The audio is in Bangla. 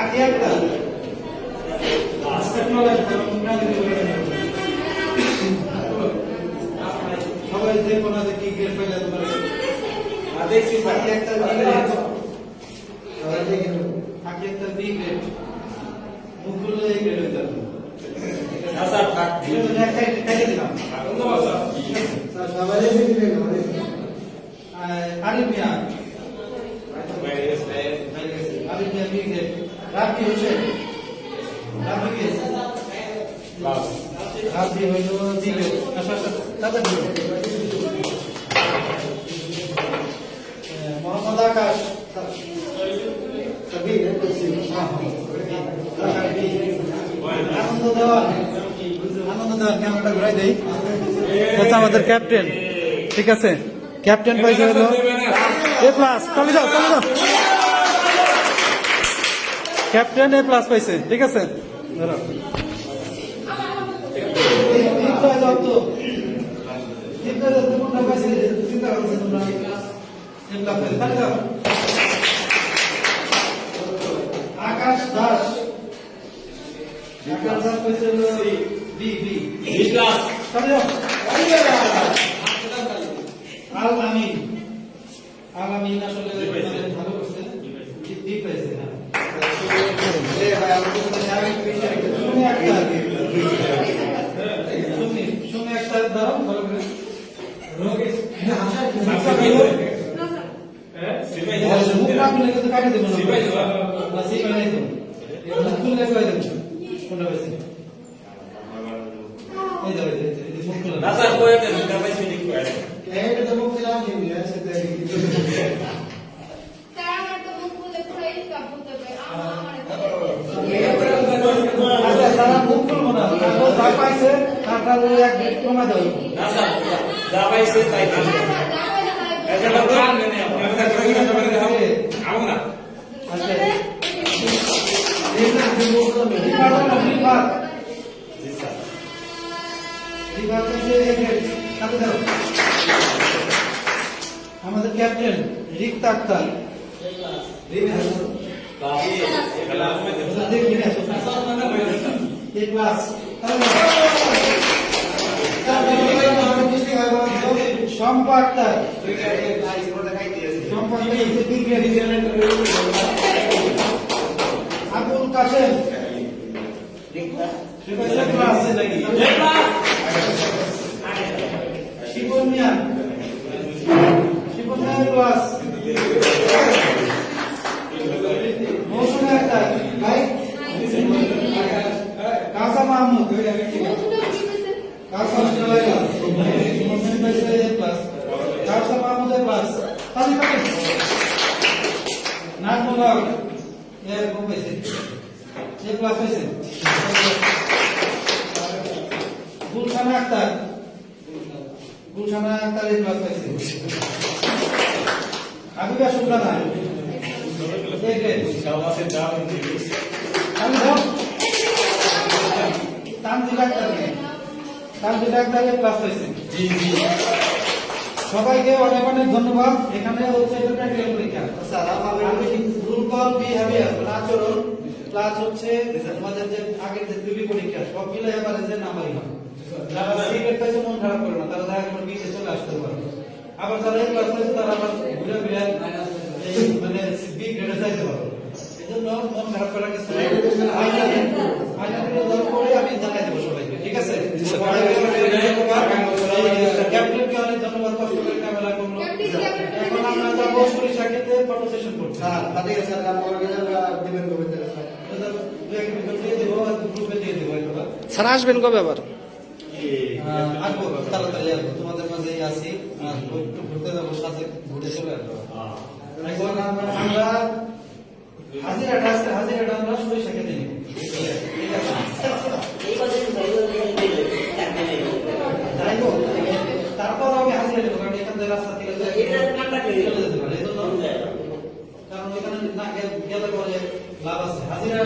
আগে একটা সবাই দেখো না যে কি গ্রেড পেলে তোমার দেখছি আগে একটা আগে একটা বি গ্রেড মুখগুলো এই গ্রেড হয়ে যাবে আরিমিয়া বি গ্রেড রাবি হোসেন রাবি কে রাবি হইল বি গ্রেড তাদের মোহাম্মদ আকাশ আনন্দ দেওয়ান ক্যামেরাটা ঘুরাই দেই হচ্ছে আমাদের ক্যাপ্টেন ঠিক আছে ক্যাপ্টেন পাইছে হলো এ প্লাস চলে যাও ক্যাপ্টেন এ প্লাস পাইছে ঠিক আছে ধরো আকাশ দাস আকাশ দাস পাইছে বি ক্লাস চলে যাও আল আমিন আসলে ভালো করছে বি পাইছে না শুনে একটা দাও ভালো করে পাইছে তার এক কমা দেব যা পাইছে তাই আমাদের ক্যাপ্টেন রিক্ত আক্তার শম্পা আক্তার আবুল কাসেম শিবন মিয়া ক্লাস মৌসুমী আক্তার ভাই কাসা মাহমুদ কাসা মাহমুদ ক্লাস নাজমুল্লাহ এরকম হয়েছে এ ক্লাস হয়েছে গুলশানা আক্তার এর ক্লাস হয়েছে আবিবা সুলতানা সবাইকে অনেক অনেক ধন্যবাদ। এখানে হচ্ছে প্র্যাকটিক্যাল পরীক্ষা। আচরণ ক্লাস হচ্ছে আমাদের যে আগের যে প্রিলি পরীক্ষা সব মিলে এবারে যে নাম্বারই হয়। যারা সিক্রেট পাইছে মন খারাপ করে না, তারা দেখা করে বিয়ে চলে আসতে পারে। আবার যারা এই ক্লাস পাইছে তারা আবার ঘুরে ফিরে মানে বি গ্রেডে যাইতে পারে। এজন্য মন খারাপ করার কিছু নেই। করে আমি জানাই দেবো সবাইকে, ঠিক আছে? ক্যাপ্টেনকে অনেক ধন্যবাদ, কষ্ট করে ক্যামেরা করলো। এখন আমরা যাবো সরিষাক্ষেতে ফটো সেশন করছি। স্যার আসবেন কবে আবার? আসবো, তাড়াতাড়ি আসবো, তোমাদের মাঝে আসি, একটু ঘুরতে যাবো, সাথে ঘুরে চলে আসবো। এখন আমরা হাজিরাটা আমরা সরিষাক্ষেতে নিব, ঠিক আছে? তারপর আমি হাজিরা দেবো, কারণ এখান থেকে রাস্তা থেকে চলে যেতে পারে, এই জন্য, কারণ এখানে না গেলে পরে লাভ আছে। হাজিরা